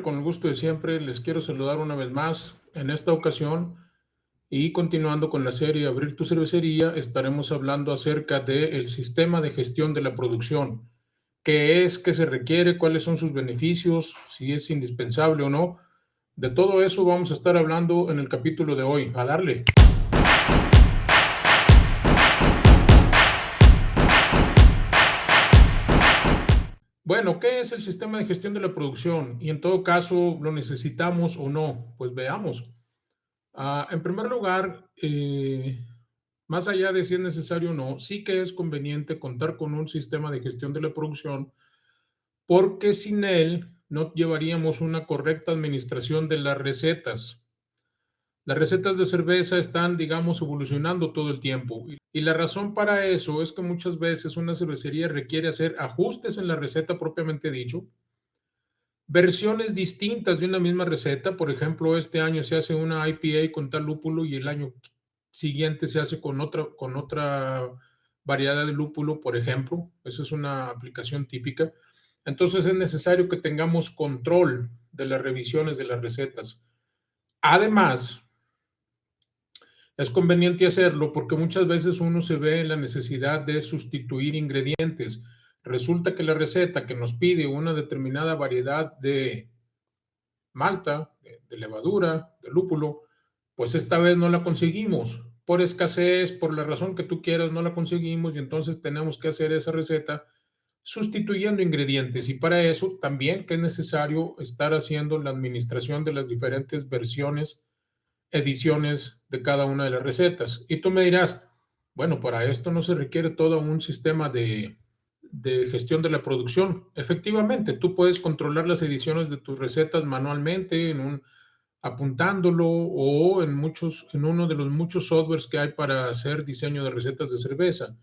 Con el gusto de siempre, les quiero saludar una vez más. En esta ocasión, y continuando con la serie Abrir tu cervecería, estaremos hablando acerca del sistema de gestión de la producción. ¿Qué es? ¿Qué se requiere? ¿Cuáles son sus beneficios? ¿Si es indispensable o no? De todo eso vamos a estar hablando en el capítulo de hoy. A darle. Bueno, ¿qué es el sistema de gestión de la producción? Y en todo caso, ¿lo necesitamos o no? Pues veamos. En primer lugar, más allá de si es necesario o no, sí que es conveniente contar con un sistema de gestión de la producción, porque sin él no llevaríamos una correcta administración de las recetas. Las recetas de cerveza están, digamos, evolucionando todo el tiempo. Y la razón para eso es que muchas veces una cervecería requiere hacer ajustes en la receta propiamente dicho, versiones distintas de una misma receta. Por ejemplo, este año se hace una IPA con tal lúpulo y el año siguiente se hace con otra variedad de lúpulo, por ejemplo. Eso es una aplicación típica. Entonces es necesario que tengamos control de las revisiones de las recetas. Además, es conveniente hacerlo porque muchas veces uno se ve en la necesidad de sustituir ingredientes. Resulta que la receta que nos pide una determinada variedad de malta, de levadura, de lúpulo, pues esta vez no la conseguimos. Por escasez, por la razón que tú quieras, no la conseguimos y entonces tenemos que hacer esa receta sustituyendo ingredientes. Y para eso también que es necesario estar haciendo la administración de las diferentes versiones, ediciones de cada una de las recetas. Y tú me dirás, bueno, para esto no se requiere todo un sistema de gestión de la producción. Efectivamente, tú puedes controlar las ediciones de tus recetas manualmente apuntándolo o en uno de los muchos softwares que hay para hacer diseño de recetas de cerveza.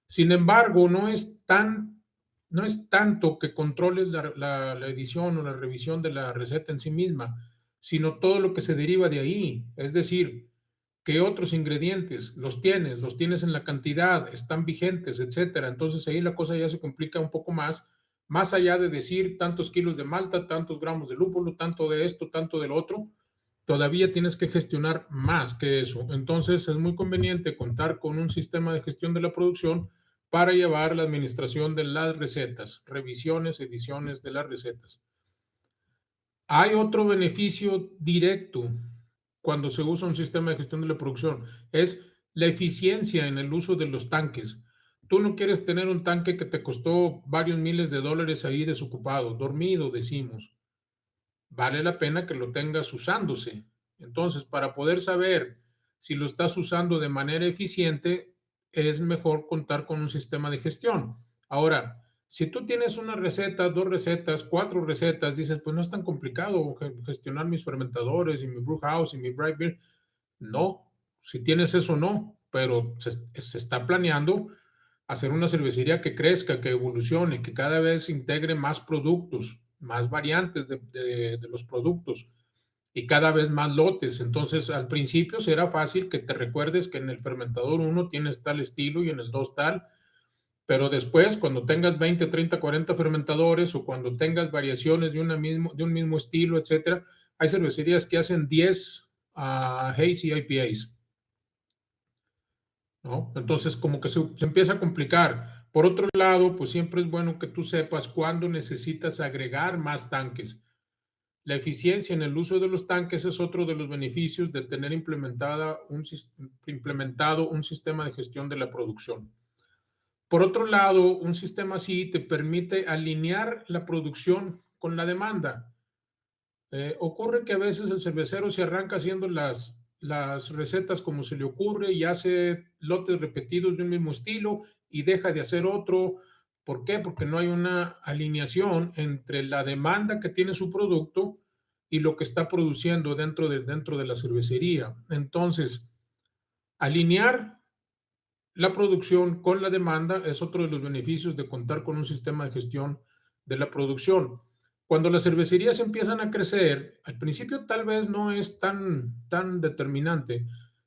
Sin embargo, no es tanto que controles la edición o la revisión de la receta en sí misma, sino todo lo que se deriva de ahí. Es decir, qué otros ingredientes los tienes en la cantidad, están vigentes, etcétera. Entonces ahí la cosa ya se complica un poco más allá de decir tantos kilos de malta, tantos gramos de lúpulo, tanto de esto, tanto del otro, todavía tienes que gestionar más que eso. Entonces es muy conveniente contar con un sistema de gestión de la producción para llevar la administración de las recetas, revisiones, ediciones de las recetas. Hay otro beneficio directo cuando se usa un sistema de gestión de la producción, es la eficiencia en el uso de los tanques. Tú no quieres tener un tanque que te costó varios miles de dólares ahí desocupado, dormido, decimos. Vale la pena que lo tengas usándose. Entonces, para poder saber si lo estás usando de manera eficiente, es mejor contar con un sistema de gestión. Ahora, si tú tienes una receta, dos recetas, cuatro recetas, dices, pues no es tan complicado gestionar mis fermentadores y mi brew house y mi bright beer. No, si tienes eso, no, pero se está planeando hacer una cervecería que crezca, que evolucione, que cada vez integre más productos, más variantes de los productos y cada vez más lotes. Entonces, al principio será fácil que te recuerdes que en el fermentador 1 tienes tal estilo y en el 2 tal, pero después, cuando tengas 20, 30, 40 fermentadores o cuando tengas variaciones de un mismo estilo, etcétera, hay cervecerías que hacen 10 hazy IPAs, ¿no? Entonces, como que se empieza a complicar. Por otro lado, pues siempre es bueno que tú sepas cuándo necesitas agregar más tanques. La eficiencia en el uso de los tanques es otro de los beneficios de tener implementado un sistema de gestión de la producción. Por otro lado, un sistema así te permite alinear la producción con la demanda. Ocurre que a veces el cervecero se arranca haciendo las recetas como se le ocurre y hace lotes repetidos de un mismo estilo y deja de hacer otro. ¿Por qué? Porque no hay una alineación entre la demanda que tiene su producto y lo que está produciendo dentro de la cervecería. Entonces, alinear la producción con la demanda es otro de los beneficios de contar con un sistema de gestión de la producción. Cuando las cervecerías empiezan a crecer, al principio tal vez no es tan determinante,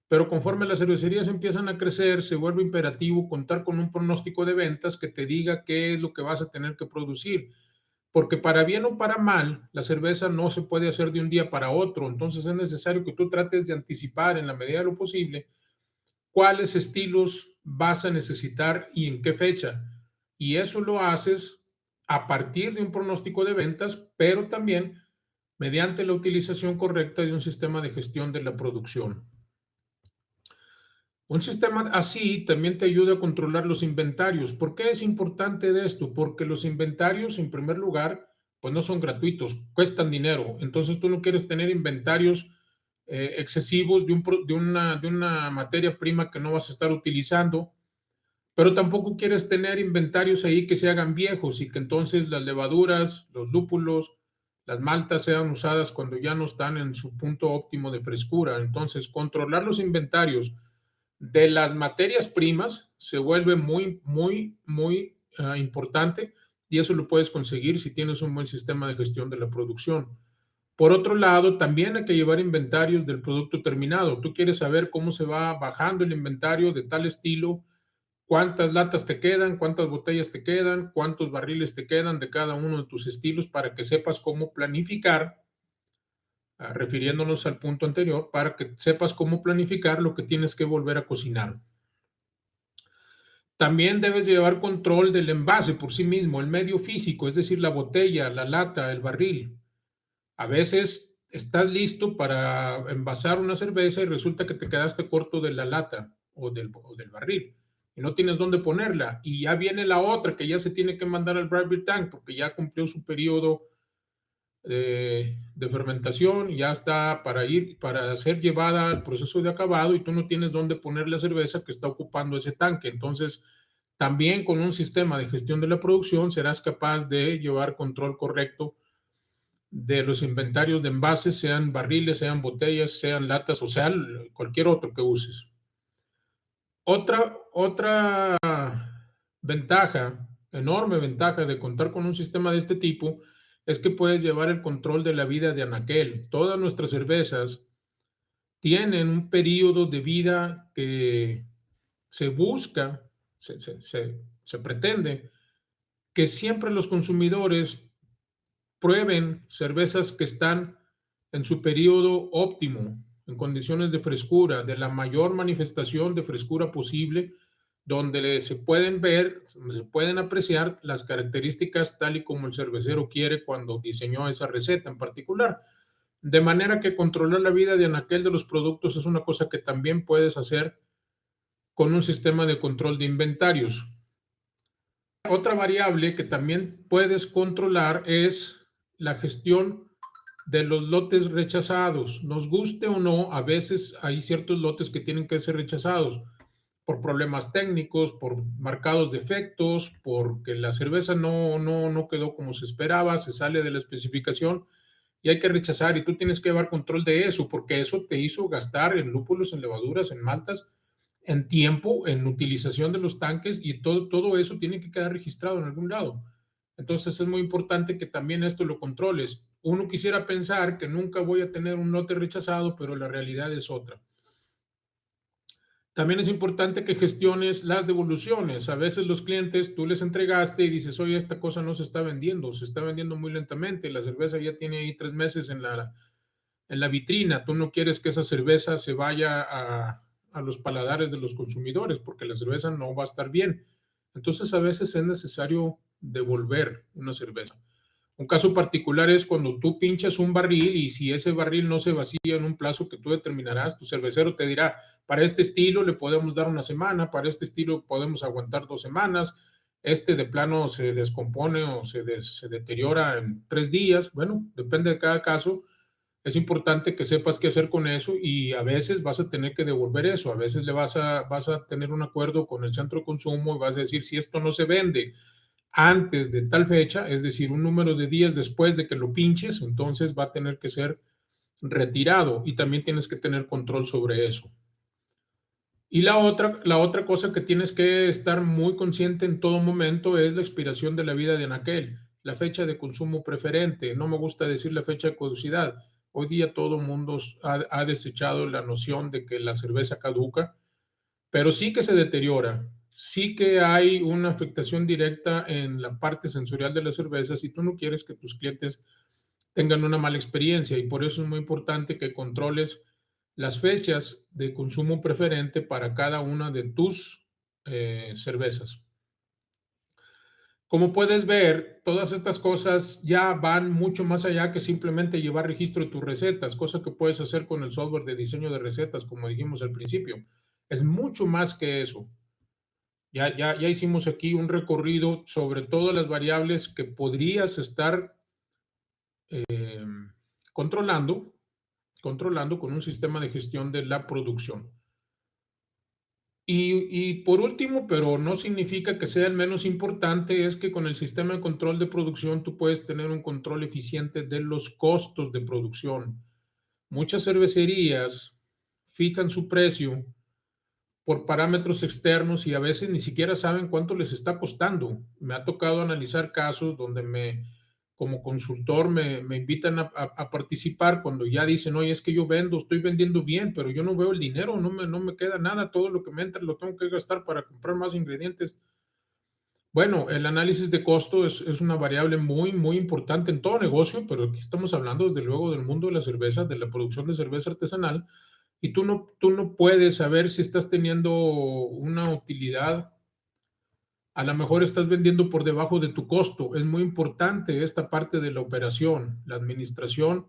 pero conforme las cervecerías empiezan a crecer, se vuelve imperativo contar con un pronóstico de ventas que te diga qué es lo que vas a tener que producir. porque para bien o para mal, la cerveza no se puede hacer de un día para otro. Entonces es necesario que tú trates de anticipar en la medida de lo posible cuáles estilos vas a necesitar y en qué fecha. Y eso lo haces a partir de un pronóstico de ventas, pero también mediante la utilización correcta de un sistema de gestión de la producción. Un sistema así también te ayuda a controlar los inventarios. ¿Por qué es importante de esto? Porque los inventarios, en primer lugar, pues no son gratuitos, cuestan dinero. Entonces tú no quieres tener inventarios excesivos de una materia prima que no vas a estar utilizando, pero tampoco quieres tener inventarios ahí que se hagan viejos y que entonces las levaduras, los lúpulos, las maltas sean usadas cuando ya no están en su punto óptimo de frescura. Entonces, controlar los inventarios de las materias primas se vuelve muy, muy, muy importante, y eso lo puedes conseguir si tienes un buen sistema de gestión de la producción. Por otro lado, también hay que llevar inventarios del producto terminado. Tú quieres saber cómo se va bajando el inventario de tal estilo, cuántas latas te quedan, cuántas botellas te quedan, cuántos barriles te quedan de cada uno de tus estilos, para que sepas cómo planificar, refiriéndonos al punto anterior, para que sepas cómo planificar lo que tienes que volver a cocinar. También debes llevar control del envase por sí mismo, el medio físico, es decir, la botella, la lata, el barril. A veces estás listo para envasar una cerveza y resulta que te quedaste corto de la lata o del barril y no tienes dónde ponerla. Y ya viene la otra que ya se tiene que mandar al dry beer tank porque ya cumplió su periodo de fermentación, ya está para ser llevada al proceso de acabado, y tú no tienes dónde poner la cerveza que está ocupando ese tanque. Entonces, también con un sistema de gestión de la producción serás capaz de llevar control correcto de los inventarios de envases, sean barriles, sean botellas, sean latas o sea cualquier otro que uses. Otra ventaja, enorme ventaja de contar con un sistema de este tipo, es que puedes llevar el control de la vida de anaquel. Todas nuestras cervezas tienen un periodo de vida que se busca, se pretende que siempre los consumidores prueben cervezas que están en su periodo óptimo, en condiciones de frescura, de la mayor manifestación de frescura posible, donde se pueden ver, se pueden apreciar las características tal y como el cervecero quiere cuando diseñó esa receta en particular. De manera que controlar la vida de anaquel de los productos es una cosa que también puedes hacer con un sistema de control de inventarios. Otra variable que también puedes controlar es la gestión de los lotes rechazados. Nos guste o no, a veces hay ciertos lotes que tienen que ser rechazados por problemas técnicos, por marcados defectos, porque la cerveza no quedó como se esperaba, se sale de la especificación y hay que rechazar, y tú tienes que llevar control de eso, porque eso te hizo gastar en lúpulos, en levaduras, en maltas, en tiempo, en utilización de los tanques, y todo eso tiene que quedar registrado en algún lado. Entonces es muy importante que también esto lo controles. Uno quisiera pensar que nunca voy a tener un lote rechazado, pero la realidad es otra. También es importante que gestiones las devoluciones. A veces los clientes, tú les entregaste y dices, oye, esta cosa no se está vendiendo muy lentamente, la cerveza ya tiene ahí 3 meses en la vitrina, tú no quieres que esa cerveza se vaya a los paladares de los consumidores porque la cerveza no va a estar bien. Entonces a veces es necesario devolver una cerveza. Un caso particular es cuando tú pinchas un barril y si ese barril no se vacía en un plazo que tú determinarás, tu cervecero te dirá, para este estilo le podemos dar una semana, para este estilo podemos aguantar 2 semanas, este de plano se descompone o se deteriora en 3 días. Bueno, depende de cada caso. Es importante que sepas qué hacer con eso, y a veces vas a tener que devolver eso, a veces vas a tener un acuerdo con el centro de consumo y vas a decir, si esto no se vende antes de tal fecha, es decir, un número de días después de que lo pinches, entonces va a tener que ser retirado, y también tienes que tener control sobre eso. Y la otra cosa que tienes que estar muy consciente en todo momento es la expiración de la vida de anaquel, la fecha de consumo preferente. No me gusta decir la fecha de caducidad. Hoy día todo el mundo ha desechado la noción de que la cerveza caduca, pero sí que se deteriora. sí que hay una afectación directa en la parte sensorial de las cervezas y tú no quieres que tus clientes tengan una mala experiencia y por eso es muy importante que controles las fechas de consumo preferente para cada una de tus cervezas. Como puedes ver, todas estas cosas ya van mucho más allá que simplemente llevar registro de tus recetas, cosa que puedes hacer con el software de diseño de recetas, como dijimos al principio. Es mucho más que eso. Ya hicimos aquí un recorrido sobre todas las variables que podrías estar eh, controlando, controlando con un sistema de gestión de la producción. Y por último, pero no significa que sea el menos importante, es que con el sistema de control de producción tú puedes tener un control eficiente de los costos de producción. Muchas cervecerías fijan su precio por parámetros externos y a veces ni siquiera saben cuánto les está costando. Me ha tocado analizar casos donde como consultor me invitan a participar cuando ya dicen, oye, es que yo vendo, estoy vendiendo bien, pero yo no veo el dinero, no me queda nada, todo lo que me entra lo tengo que gastar para comprar más ingredientes. Bueno, el análisis de costo es una variable muy importante en todo negocio, pero aquí estamos hablando desde luego del mundo de la cerveza, de la producción de cerveza artesanal, y tú no puedes saber si estás teniendo una utilidad, a lo mejor estás vendiendo por debajo de tu costo. Es muy importante esta parte de la operación. La administración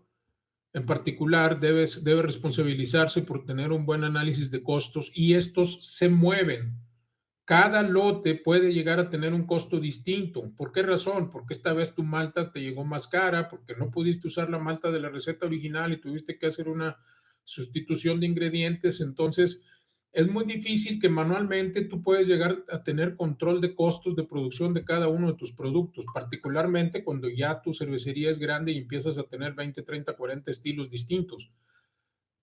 en particular debe responsabilizarse por tener un buen análisis de costos y estos se mueven. Cada lote puede llegar a tener un costo distinto. ¿Por qué razón? Porque esta vez tu malta te llegó más cara, porque no pudiste usar la malta de la receta original y tuviste que hacer una sustitución de ingredientes. Entonces, es muy difícil que manualmente tú puedes llegar a tener control de costos de producción de cada uno de tus productos, particularmente cuando ya tu cervecería es grande y empiezas a tener 20, 30, 40 estilos distintos.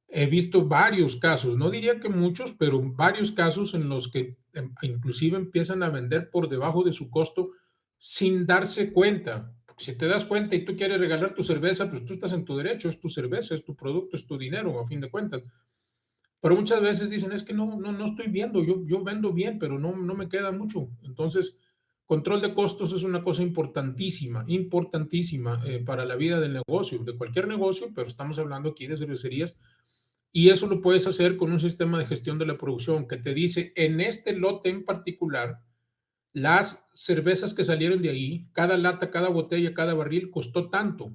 He visto varios casos, no diría que muchos, pero varios casos en los que inclusive empiezan a vender por debajo de su costo sin darse cuenta. Porque si te das cuenta y tú quieres regalar tu cerveza, pues tú estás en tu derecho, es tu cerveza, es tu producto, es tu dinero, a fin de cuentas. Pero muchas veces dicen, es que no estoy viendo, yo vendo bien, pero no me queda mucho. Entonces, control de costos es una cosa importantísima para la vida del negocio, de cualquier negocio, pero estamos hablando aquí de cervecerías. Y eso lo puedes hacer con un sistema de gestión de la producción que te dice, en este lote en particular, las cervezas que salieron de ahí, cada lata, cada botella, cada barril costó tanto.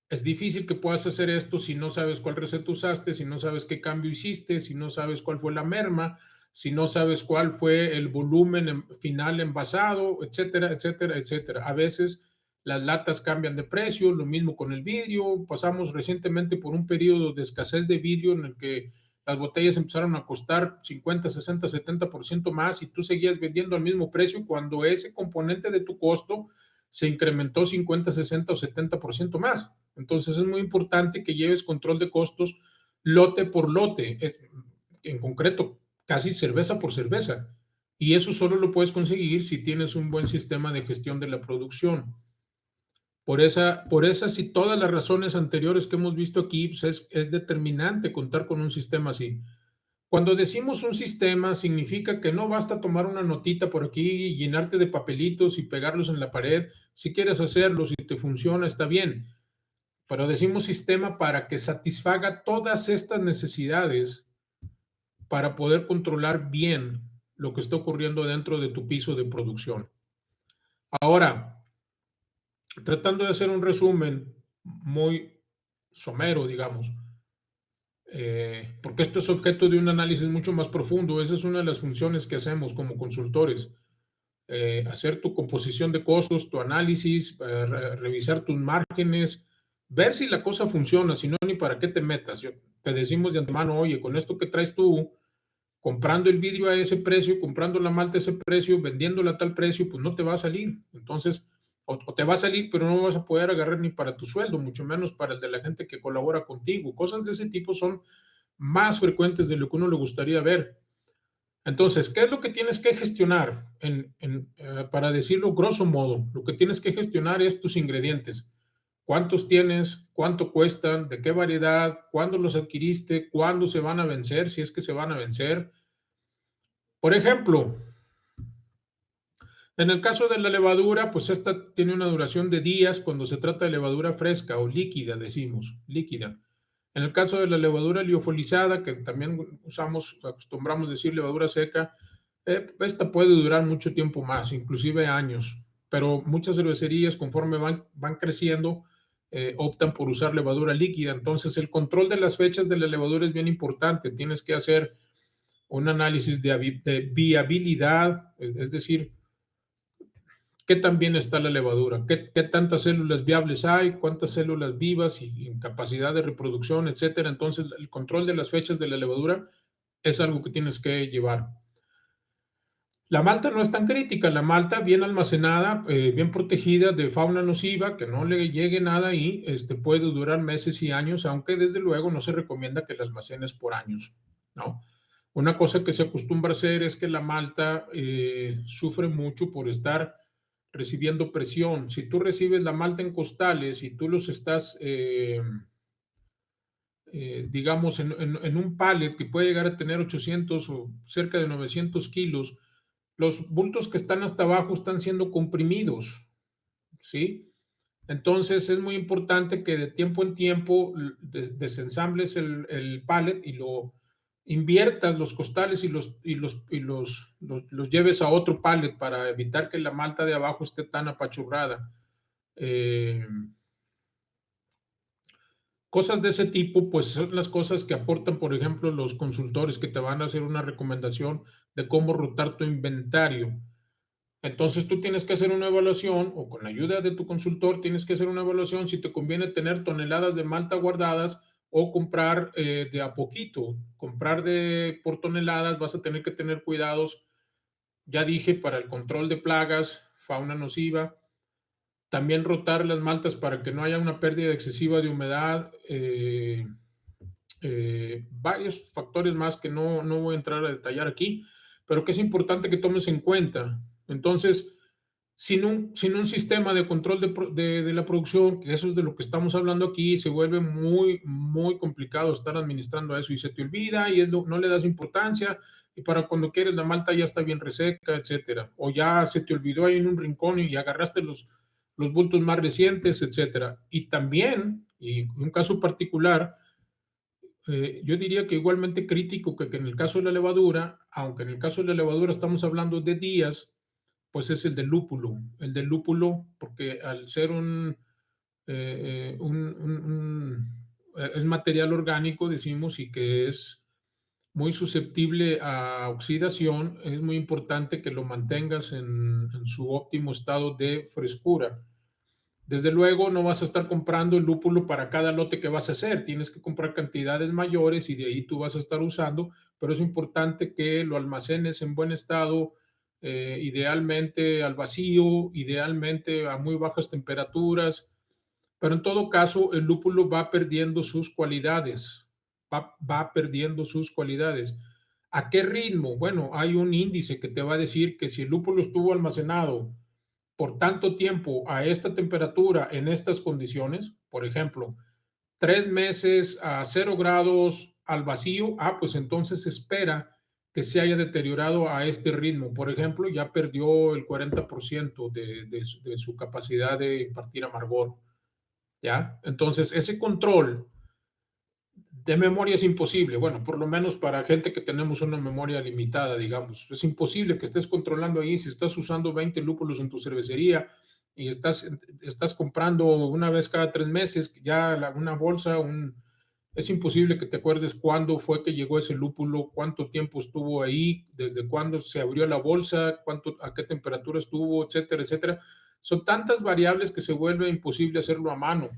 Es difícil que puedas hacer esto si no sabes cuál receta usaste, si no sabes qué cambio hiciste, si no sabes cuál fue la merma, si no sabes cuál fue el volumen final envasado, etcétera, etcétera, etcétera. A veces las latas cambian de precio, lo mismo con el vidrio. Pasamos recientemente por un periodo de escasez de vidrio en el que las botellas empezaron a costar 50, 60, 70% más y tú seguías vendiendo al mismo precio cuando ese componente de tu costo se incrementó 50, 60 o 70% más. Entonces es muy importante que lleves control de costos lote por lote, en concreto, casi cerveza por cerveza. Y eso solo lo puedes conseguir si tienes un buen sistema de gestión de la producción. Por esas y todas las razones anteriores que hemos visto aquí, pues es determinante contar con un sistema así. Cuando decimos un sistema, significa que no basta tomar una notita por aquí y llenarte de papelitos y pegarlos en la pared. Si quieres hacerlo, si te funciona, está bien. Pero decimos sistema para que satisfaga todas estas necesidades para poder controlar bien lo que está ocurriendo dentro de tu piso de producción. Ahora, tratando de hacer un resumen muy somero, digamos, porque esto es objeto de un análisis mucho más profundo. Esa es una de las funciones que hacemos como consultores. Hacer tu composición de costos, tu análisis, revisar tus márgenes, ver si la cosa funciona, si no, ni para qué te metas. Te decimos de antemano, oye, con esto que traes tú, comprando el vidrio a ese precio, comprando la malta a ese precio, vendiéndola a tal precio, pues no te va a salir. Entonces, o te va a salir, pero no vas a poder agarrar ni para tu sueldo, mucho menos para el de la gente que colabora contigo. Cosas de ese tipo son más frecuentes de lo que uno le gustaría ver. Entonces, ¿qué es lo que tienes que gestionar? Para decirlo grosso modo, lo que tienes que gestionar es tus ingredientes. ¿Cuántos tienes? ¿Cuánto cuestan? ¿De qué variedad? ¿Cuándo los adquiriste? ¿Cuándo se van a vencer? Si es que se van a vencer. Por ejemplo, en el caso de la levadura, pues esta tiene una duración de días cuando se trata de levadura fresca o líquida, decimos, líquida. En el caso de la levadura liofilizada, que también usamos, acostumbramos decir levadura seca, esta puede durar mucho tiempo más, inclusive años, pero muchas cervecerías conforme van creciendo optan por usar levadura líquida. Entonces el control de las fechas de la levadura es bien importante. Tienes que hacer un análisis de viabilidad, es decir, qué tan bien está la levadura, qué tantas células viables hay, cuántas células vivas y en capacidad de reproducción, etcétera. Entonces, el control de las fechas de la levadura es algo que tienes que llevar. La malta no es tan crítica, la malta bien almacenada, bien protegida de fauna nociva, que no le llegue nada ahí, puede durar meses y años, aunque desde luego no se recomienda que la almacenes por años, ¿no? Una cosa que se acostumbra a hacer es que la malta sufre mucho por estar recibiendo presión. Si tú recibes la malta en costales y tú los estás, digamos, en un pallet que puede llegar a tener 800 o cerca de 900 kilos, los bultos que están hasta abajo están siendo comprimidos, ¿sí? Entonces es muy importante que de tiempo en tiempo desensambles el pallet y lo inviertas los costales y los lleves a otro pallet para evitar que la malta de abajo esté tan apachurrada. Eh, Cosas de ese tipo, pues son las cosas que aportan, por ejemplo, los consultores que te van a hacer una recomendación de cómo rotar tu inventario. Entonces tú tienes que hacer una evaluación o con la ayuda de tu consultor tienes que hacer una evaluación si te conviene tener toneladas de malta guardadas o comprar de a poquito. Comprar por toneladas vas a tener que tener cuidados, ya dije, para el control de plagas, fauna nociva. También rotar las maltas para que no haya una pérdida excesiva de humedad. Varios factores más que no voy a entrar a detallar aquí, pero que es importante que tomes en cuenta. Entonces, sin un sistema de control de la producción, que eso es de lo que estamos hablando aquí, se vuelve muy, muy complicado estar administrando eso y se te olvida y no le das importancia y para cuando quieres la malta ya está bien reseca, etcétera. O ya se te olvidó ahí en un rincón y agarraste los bultos más recientes, etcétera. Y también, y un caso particular, yo diría que igualmente crítico que en el caso de la levadura, aunque en el caso de la levadura estamos hablando de días, pues es el del lúpulo. El del lúpulo, porque al ser es material orgánico, decimos, y que es muy susceptible a oxidación, es muy importante que lo mantengas en su óptimo estado de frescura. Desde luego, no vas a estar comprando el lúpulo para cada lote que vas a hacer, tienes que comprar cantidades mayores y de ahí tú vas a estar usando, pero es importante que lo almacenes en buen estado, idealmente al vacío, idealmente a muy bajas temperaturas, pero en todo caso el lúpulo va perdiendo sus cualidades, va perdiendo sus cualidades. ¿A qué ritmo? Bueno, hay un índice que te va a decir que si el lúpulo estuvo almacenado por tanto tiempo a esta temperatura, en estas condiciones, por ejemplo, 3 meses a 0 grados al vacío, pues entonces se espera que se haya deteriorado a este ritmo. Por ejemplo, ya perdió el 40% de su capacidad de impartir amargor. ¿Ya? Entonces, ese control de memoria es imposible. Bueno, por lo menos para gente que tenemos una memoria limitada, digamos. Es imposible que estés controlando ahí si estás usando 20 lúpulos en tu cervecería y estás comprando una vez cada 3 meses, ya una bolsa, es imposible que te acuerdes cuándo fue que llegó ese lúpulo, cuánto tiempo estuvo ahí, desde cuándo se abrió la bolsa, a qué temperatura estuvo, etcétera, etcétera. Son tantas variables que se vuelve imposible hacerlo a mano.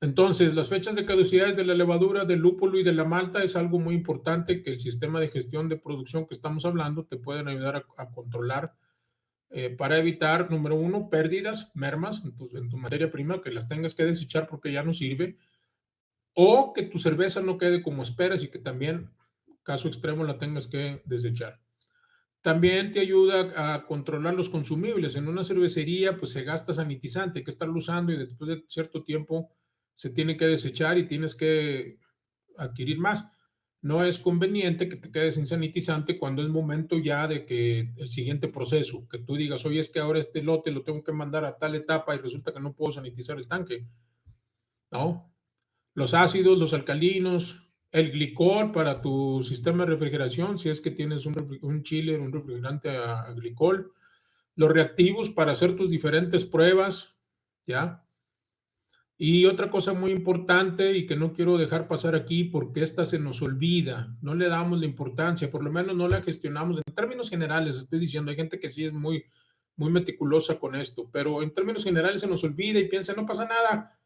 Entonces, las fechas de caducidades de la levadura, del lúpulo y de la malta es algo muy importante que el sistema de gestión de producción que estamos hablando te pueden ayudar a controlar para evitar, número uno, pérdidas, mermas en tu materia prima, que las tengas que desechar porque ya no sirve, o que tu cerveza no quede como esperas y que también, caso extremo, la tengas que desechar. También te ayuda a controlar los consumibles. En una cervecería, pues se gasta sanitizante, hay que estarlo usando y después de cierto tiempo se tiene que desechar y tienes que adquirir más. no es conveniente que te quedes sin sanitizante cuando es momento ya de que el siguiente proceso, que tú digas, oye, es que ahora este lote lo tengo que mandar a tal etapa y resulta que no puedo sanitizar el tanque, ¿no? Los ácidos, los alcalinos, el glicol para tu sistema de refrigeración, si es que tienes un chiller, un refrigerante a glicol, los reactivos para hacer tus diferentes pruebas, ¿ya? Y otra cosa muy importante y que no quiero dejar pasar aquí porque esta se nos olvida, no le damos la importancia, por lo menos no la gestionamos en términos generales, estoy diciendo, hay gente que sí es muy meticulosa con esto, pero en términos generales se nos olvida y piensa, no pasa nada,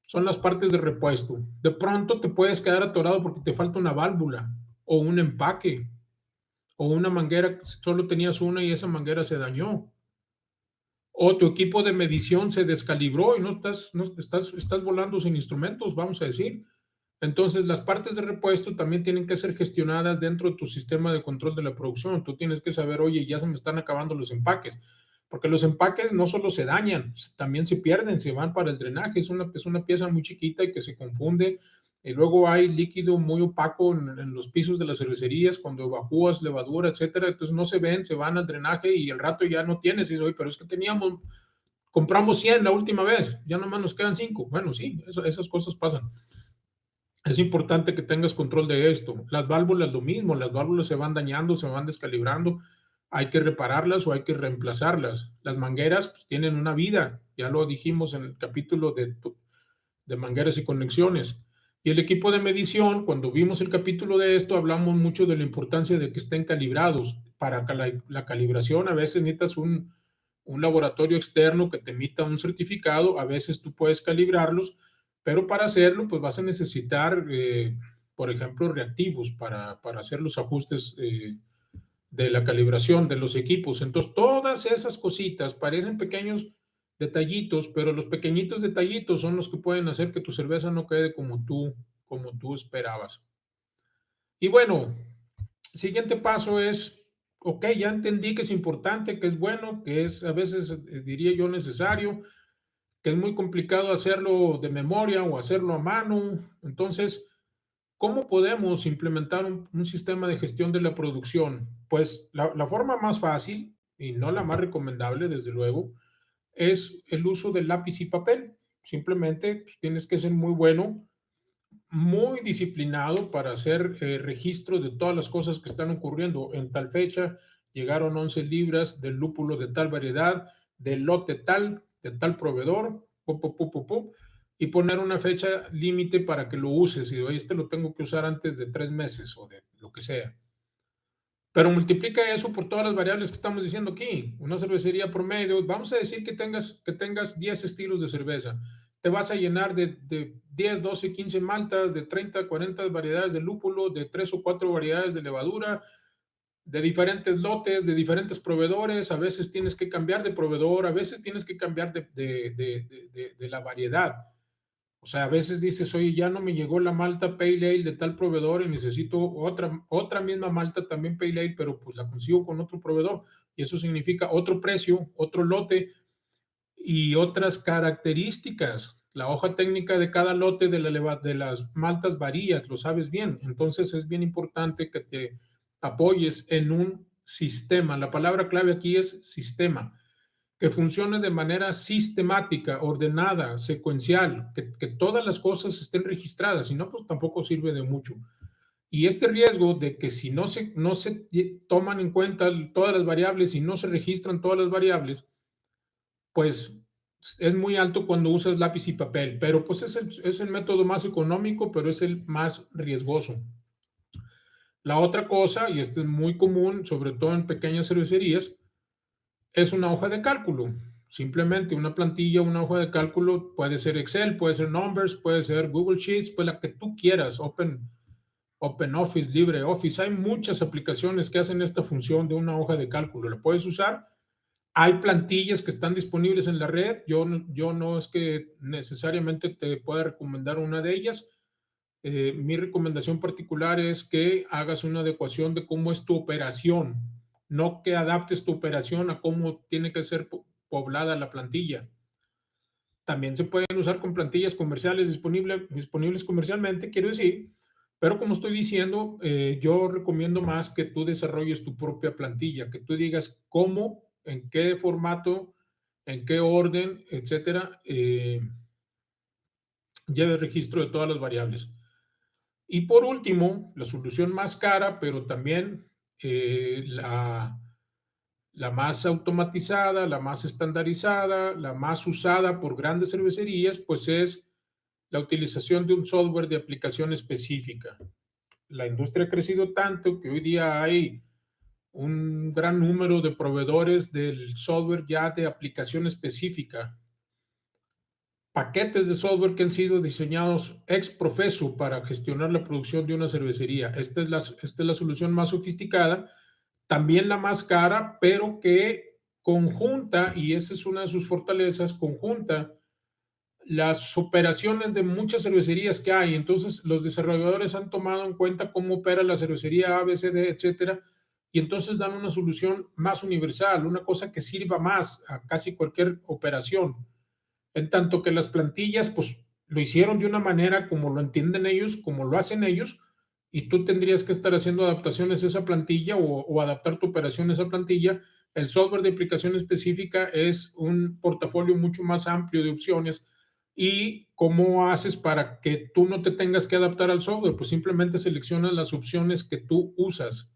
son las partes de repuesto. De pronto te puedes quedar atorado porque te falta una válvula o un empaque o una manguera, solo tenías una y esa manguera se dañó. O tu equipo de medición se descalibró y estás volando sin instrumentos, vamos a decir. Entonces, las partes de repuesto también tienen que ser gestionadas dentro de tu sistema de control de la producción. Tú tienes que saber, oye, ya se me están acabando los empaques, porque los empaques no solo se dañan, también se pierden, se van para el drenaje. Es una pieza muy chiquita y que se confunde. Y luego hay líquido muy opaco en los pisos de las cervecerías cuando evacúas levadura, etcétera. Entonces no se ven, se van al drenaje y el rato ya no tienes. Y dices, oye, pero es que compramos 100 la última vez, ya nomás nos quedan 5. Bueno, sí, esas cosas pasan. Es importante que tengas control de esto. Las válvulas, lo mismo, las válvulas se van dañando, se van descalibrando, hay que repararlas o hay que reemplazarlas. Las mangueras pues, tienen una vida, ya lo dijimos en el capítulo de mangueras y conexiones. Y el equipo de medición, cuando vimos el capítulo de esto, hablamos mucho de la importancia de que estén calibrados. Para la calibración a veces necesitas un laboratorio externo que te emita un certificado, a veces tú puedes calibrarlos, pero para hacerlo, pues vas a necesitar, por ejemplo, reactivos para hacer los ajustes de la calibración de los equipos. Entonces, todas esas cositas parecen pequeños detallitos, pero los pequeñitos detallitos son los que pueden hacer que tu cerveza no quede como tú esperabas. Y bueno, siguiente paso es, ok, ya entendí que es importante, que es bueno, que es a veces, diría yo, necesario, que es muy complicado hacerlo de memoria o hacerlo a mano. Entonces, ¿cómo podemos implementar un sistema de gestión de la producción? Pues la forma más fácil y no la más recomendable, desde luego, es el uso del lápiz y papel. Simplemente pues, tienes que ser muy bueno, muy disciplinado para hacer registro de todas las cosas que están ocurriendo. En tal fecha llegaron 11 libras del lúpulo de tal variedad, del lote tal, de tal proveedor, pu, pu, pu, pu, pu, y poner una fecha límite para que lo uses. Y este lo tengo que usar antes de 3 meses o de lo que sea. Pero multiplica eso por todas las variables que estamos diciendo aquí. Una cervecería promedio, vamos a decir que tengas 10 estilos de cerveza. Te vas a llenar de 10, 12, 15 maltas, de 30, 40 variedades de lúpulo, de 3 o 4 variedades de levadura, de diferentes lotes, de diferentes proveedores. A veces tienes que cambiar de proveedor, a veces tienes que cambiar de la variedad. O sea, a veces dices, oye, ya no me llegó la malta Pale Ale de tal proveedor y necesito otra misma malta también Pale Ale, pero pues la consigo con otro proveedor. Y eso significa otro precio, otro lote y otras características. La hoja técnica de cada lote de las maltas varía, lo sabes bien. Entonces es bien importante que te apoyes en un sistema. La palabra clave aquí es sistema que funcione de manera sistemática, ordenada, secuencial, que todas las cosas estén registradas, si no, pues tampoco sirve de mucho. Y este riesgo de que si no se toman en cuenta todas las variables y no se registran todas las variables, pues es muy alto cuando usas lápiz y papel, pero pues es el método más económico, pero es el más riesgoso. La otra cosa, y esto es muy común, sobre todo en pequeñas cervecerías, es una hoja de cálculo. Simplemente una plantilla, una hoja de cálculo, puede ser Excel, puede ser Numbers, puede ser Google Sheets, pues la que tú quieras, Open Office, LibreOffice. Hay muchas aplicaciones que hacen esta función de una hoja de cálculo. La puedes usar. Hay plantillas que están disponibles en la red. Yo no es que necesariamente te pueda recomendar una de ellas. Mi recomendación particular es que hagas una adecuación de cómo es tu operación, no que adaptes tu operación a cómo tiene que ser poblada la plantilla. También se pueden usar con plantillas comerciales disponibles comercialmente, quiero decir, Pero como estoy diciendo, yo recomiendo más que tú desarrolles tu propia plantilla, que tú digas cómo, en qué formato, en qué orden, etcétera, lleve registro de todas las variables. Y por último, la solución más cara, pero también la más automatizada, la más estandarizada, la más usada por grandes cervecerías, pues es la utilización de un software de aplicación específica. La industria ha crecido tanto que hoy día hay un gran número de proveedores del software ya de aplicación específica, paquetes de software que han sido diseñados ex profeso para gestionar la producción de una cervecería. Esta es la solución más sofisticada, también la más cara, pero que conjunta, y esa es una de sus fortalezas, conjunta las operaciones de muchas cervecerías que hay. Entonces, los desarrolladores han tomado en cuenta cómo opera la cervecería A, B, C, D, etcétera, y entonces dan una solución más universal, una cosa que sirva más a casi cualquier operación. En tanto que las plantillas, pues lo hicieron de una manera como lo entienden ellos, como lo hacen ellos, y tú tendrías que estar haciendo adaptaciones a esa plantilla o adaptar tu operación a esa plantilla. El software de aplicación específica es un portafolio mucho más amplio de opciones. ¿Y cómo haces para que tú no te tengas que adaptar al software? Pues simplemente seleccionas las opciones que tú usas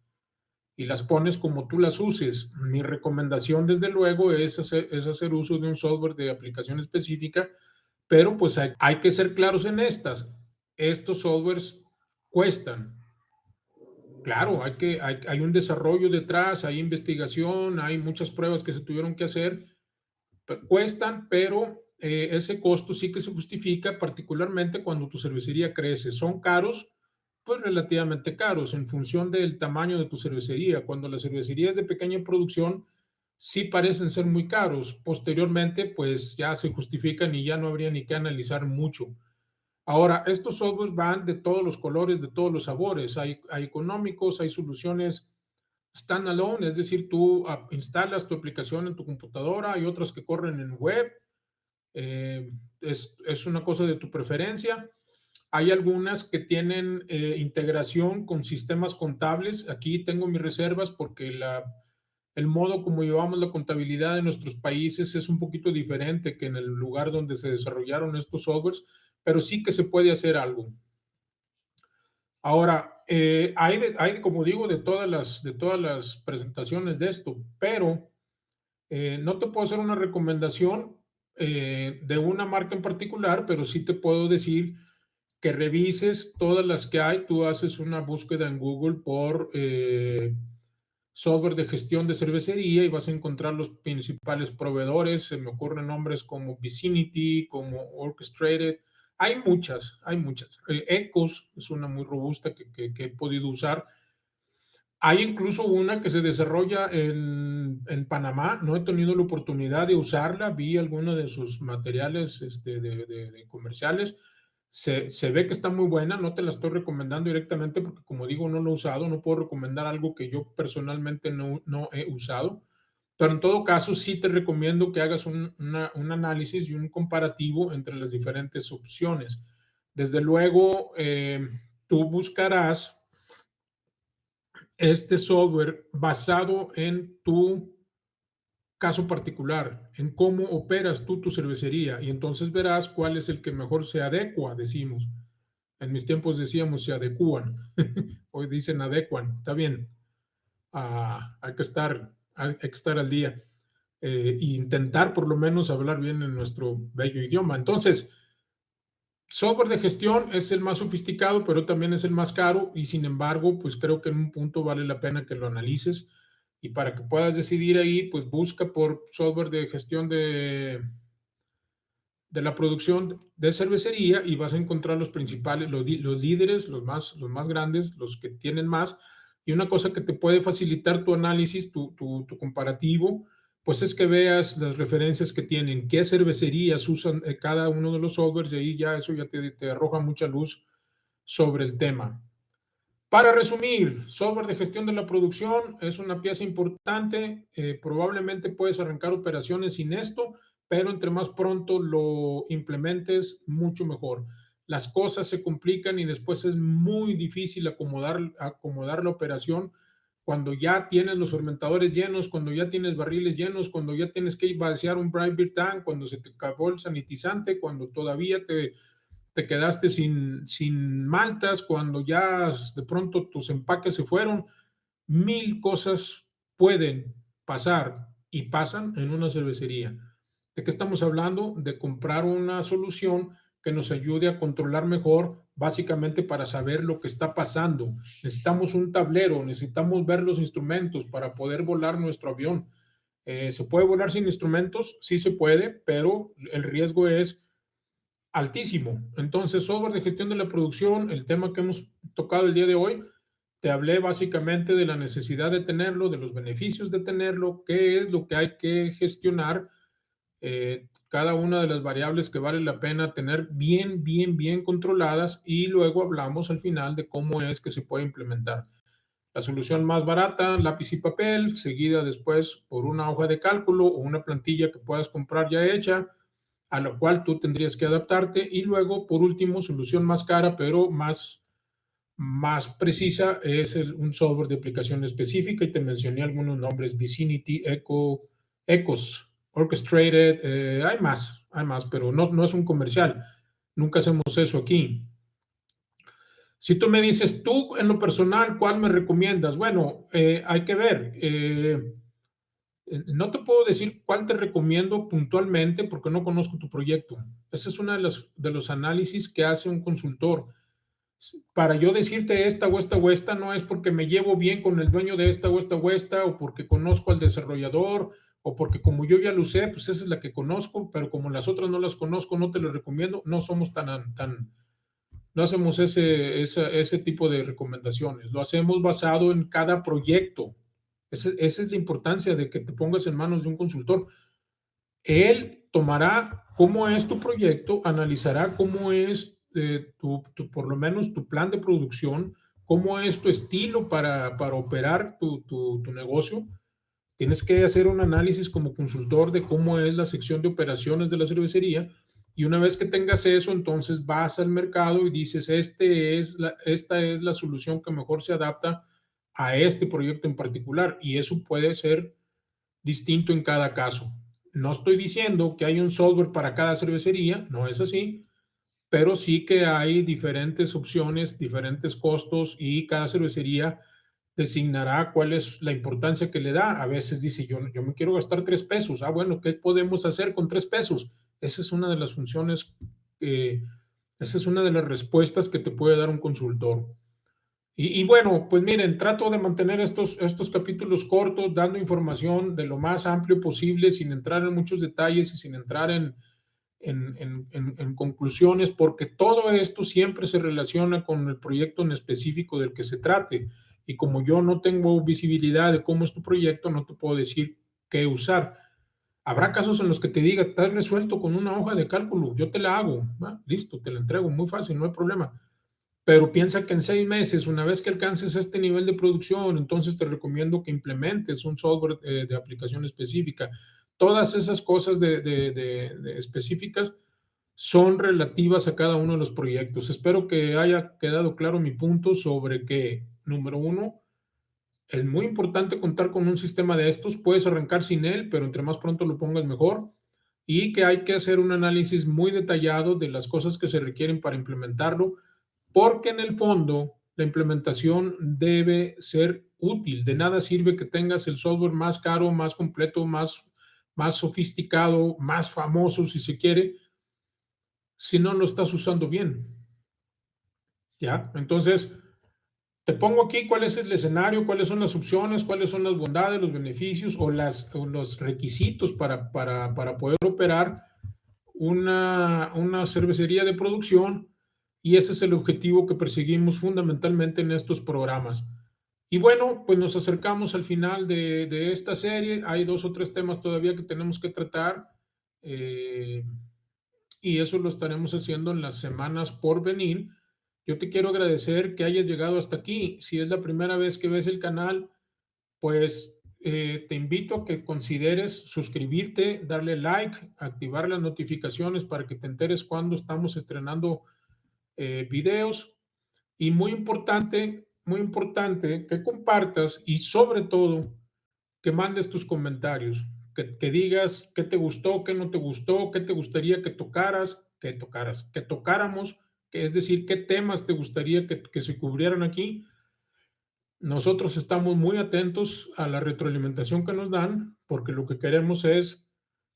y las pones como tú las uses. Mi recomendación, desde luego, es hacer uso de un software de aplicación específica, pero pues hay que ser claros en estas. Estos softwares cuestan. Claro, hay un desarrollo detrás, hay investigación, hay muchas pruebas que se tuvieron que hacer, cuestan, pero ese costo sí que se justifica, particularmente cuando tu cervecería crece. Son caros, pues relativamente caros, en función del tamaño de tu cervecería. Cuando la cervecería es de pequeña producción, sí parecen ser muy caros. Posteriormente, pues ya se justifican y ya no habría ni que analizar mucho. Ahora, estos softwares van de todos los colores, de todos los sabores. Hay económicos, hay soluciones standalone, es decir, tú instalas tu aplicación en tu computadora, hay otras que corren en web, eh, es una cosa de tu preferencia. Hay algunas que tienen integración con sistemas contables. Aquí tengo mis reservas porque el modo como llevamos la contabilidad en nuestros países es un poquito diferente que en el lugar donde se desarrollaron estos softwares, pero sí que se puede hacer algo. Ahora, como digo, de todas las presentaciones de esto, pero no te puedo hacer una recomendación de una marca en particular, pero sí te puedo decir que revises todas las que hay. Tú haces una búsqueda en Google por software de gestión de cervecería y vas a encontrar los principales proveedores. Se me ocurren nombres como Vicinity, como Orchestrated. Hay muchas. Ecos es una muy robusta que he podido usar. Hay incluso una que se desarrolla en Panamá. No he tenido la oportunidad de usarla. Vi algunos de sus materiales de comerciales. Se ve que está muy buena. No te la estoy recomendando directamente porque, como digo, no lo he usado. No puedo recomendar algo que yo personalmente no he usado. Pero en todo caso, sí te recomiendo que hagas un análisis y un comparativo entre las diferentes opciones. Desde luego, tú buscarás este software basado en tu caso particular, en cómo operas tú tu cervecería, y entonces verás cuál es el que mejor se adecua, decimos. En mis tiempos decíamos se adecúan, hoy dicen adecuan, está bien. Hay que estar al día e intentar por lo menos hablar bien en nuestro bello idioma. Entonces, software de gestión es el más sofisticado, pero también es el más caro y sin embargo, pues creo que en un punto vale la pena que lo analices y para que puedas decidir ahí, pues busca por software de gestión de la producción de cervecería y vas a encontrar los principales, los líderes, los más grandes, los que tienen más. Y una cosa que te puede facilitar tu análisis, tu comparativo, pues es que veas las referencias que tienen, qué cervecerías usan cada uno de los softwares y ahí ya eso ya te arroja mucha luz sobre el tema. Para resumir, software de gestión de la producción es una pieza importante. Probablemente puedes arrancar operaciones sin esto, pero entre más pronto lo implementes, mucho mejor. las cosas se complican y después es muy difícil acomodar la operación cuando ya tienes los fermentadores llenos, cuando ya tienes barriles llenos, cuando ya tienes que vaciar un dry beer tank, cuando se te acabó el sanitizante, cuando todavía te quedaste sin maltas, cuando ya de pronto tus empaques se fueron. Mil cosas pueden pasar y pasan en una cervecería. ¿De qué estamos hablando? De comprar una solución que nos ayude a controlar mejor, básicamente para saber lo que está pasando. Necesitamos un tablero, necesitamos ver los instrumentos para poder volar nuestro avión. ¿Se puede volar sin instrumentos? Sí se puede, pero el riesgo es altísimo. Entonces, software de gestión de la producción, el tema que hemos tocado el día de hoy, te hablé básicamente de la necesidad de tenerlo, de los beneficios de tenerlo, qué es lo que hay que gestionar, cada una de las variables que vale la pena tener bien controladas y luego hablamos al final de cómo es que se puede implementar. La solución más barata, lápiz y papel, seguida después por una hoja de cálculo o una plantilla que puedas comprar ya hecha, a la cual tú tendrías que adaptarte. Y luego, por último, solución más cara, pero más precisa, es un software de aplicación específica. Y te mencioné algunos nombres: Vicinity, Ecos, Orchestrated, hay más, pero no es un comercial. Nunca hacemos eso aquí. Si tú me dices, tú en lo personal, ¿cuál me recomiendas? Bueno, hay que ver. No te puedo decir cuál te recomiendo puntualmente porque no conozco tu proyecto. Ese es uno de los análisis que hace un consultor. Para yo decirte esta o esta o esta, no es porque me llevo bien con el dueño de esta o esta o esta, o porque conozco al desarrollador, o porque como yo ya lo usé, pues esa es la que conozco, pero como las otras no las conozco, no te las recomiendo. No somos no hacemos ese tipo de recomendaciones. Lo hacemos basado en cada proyecto. Esa es la importancia de que te pongas en manos de un consultor. Él tomará cómo es tu proyecto, analizará cómo es por lo menos tu plan de producción, cómo es tu estilo para operar tu negocio. Tienes que hacer un análisis como consultor de cómo es la sección de operaciones de la cervecería, y una vez que tengas eso, entonces vas al mercado y dices, esta es la solución que mejor se adapta a este proyecto en particular, y eso puede ser distinto en cada caso. No estoy diciendo que hay un software para cada cervecería, no es así, pero sí que hay diferentes opciones, diferentes costos, y cada cervecería designará cuál es la importancia que le da. A veces dice, yo me quiero gastar 3 pesos. Ah, bueno, ¿qué podemos hacer con 3 pesos? Esa es una de las funciones, esa es una de las respuestas que te puede dar un consultor. Y bueno, pues miren, trato de mantener estos capítulos cortos, dando información de lo más amplio posible, sin entrar en muchos detalles y sin entrar en conclusiones, porque todo esto siempre se relaciona con el proyecto en específico del que se trate. Y como yo no tengo visibilidad de cómo es tu proyecto, no te puedo decir qué usar. Habrá casos en los que te diga, estás resuelto con una hoja de cálculo, yo te la hago, listo, te la entrego, muy fácil, no hay problema. Pero piensa que en 6 meses, una vez que alcances este nivel de producción, entonces te recomiendo que implementes un software de aplicación específica. Todas esas cosas de específicas son relativas a cada uno de los proyectos. Espero que haya quedado claro mi punto sobre que, número uno, es muy importante contar con un sistema de estos. Puedes arrancar sin él, pero entre más pronto lo pongas mejor. Y que hay que hacer un análisis muy detallado de las cosas que se requieren para implementarlo, porque en el fondo la implementación debe ser útil. De nada sirve que tengas el software más caro, más completo, más sofisticado, más famoso, si se quiere, si no lo estás usando bien. ¿Ya? Entonces, te pongo aquí cuál es el escenario, cuáles son las opciones, cuáles son las bondades, los beneficios o los requisitos para poder operar una cervecería de producción, y ese es el objetivo que perseguimos fundamentalmente en estos programas. Y bueno, pues nos acercamos al final de esta serie. Hay 2 o 3 temas todavía que tenemos que tratar, eh, y eso lo estaremos haciendo en las semanas por venir. Yo te quiero agradecer que hayas llegado hasta aquí. Si es la primera vez que ves el canal, pues te invito a que consideres suscribirte, darle like, activar las notificaciones para que te enteres cuando estamos estrenando videos y muy importante que compartas y sobre todo que mandes tus comentarios, que digas qué te gustó, qué no te gustó, qué te gustaría que tocáramos, que es decir, qué temas te gustaría que se cubrieran aquí. Nosotros estamos muy atentos a la retroalimentación que nos dan, porque lo que queremos es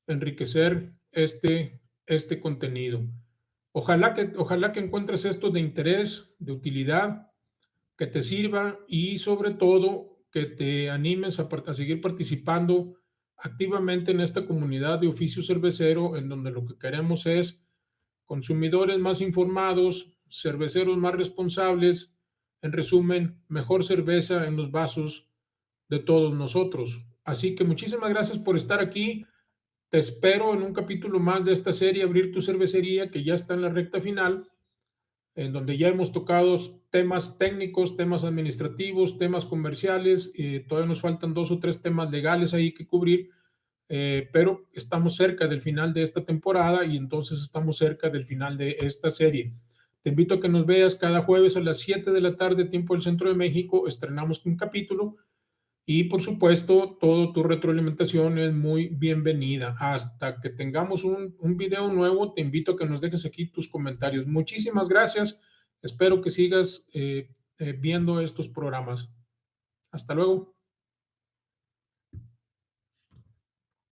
enriquecer este contenido. Ojalá que encuentres esto de interés, de utilidad, que te sirva y sobre todo que te animes a seguir participando activamente en esta comunidad de oficio cervecero, en donde lo que queremos es consumidores más informados, cerveceros más responsables, en resumen, mejor cerveza en los vasos de todos nosotros. Así que muchísimas gracias por estar aquí. Te espero en un capítulo más de esta serie, Abrir tu cervecería, que ya está en la recta final, en donde ya hemos tocado temas técnicos, temas administrativos, temas comerciales. Todavía nos faltan 2 o 3 temas legales ahí que cubrir, pero estamos cerca del final de esta temporada y entonces estamos cerca del final de esta serie. Te invito a que nos veas cada jueves a las 7 de la tarde, tiempo del Centro de México. Estrenamos un capítulo y por supuesto, toda tu retroalimentación es muy bienvenida. Hasta que tengamos un video nuevo, te invito a que nos dejes aquí tus comentarios. Muchísimas gracias. Espero que sigas viendo estos programas. Hasta luego.